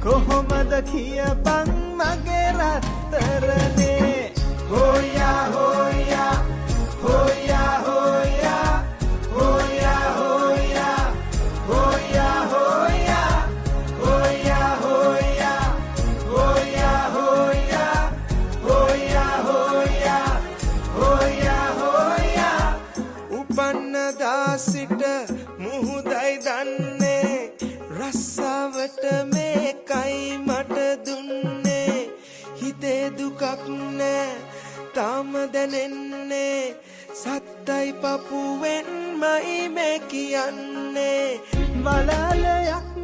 කොහොමද කියපන් මගේ රත්තරනේ හොයා හොයා හොයා හොයා හොයා හොයා හොයා හොයා හොයා හොයා හොයා හොයා හොයා හොයා හොයා හොයා උපන්නදා සිට මුහුදයි දන්නේ රස්සාවට මේකයි මට දුන්නේ හිතේ දුකක් නෑ තාම දැනෙන්නේ සත්තයි පපුවෙන්මයි මේ කියන්නේ මලලයක්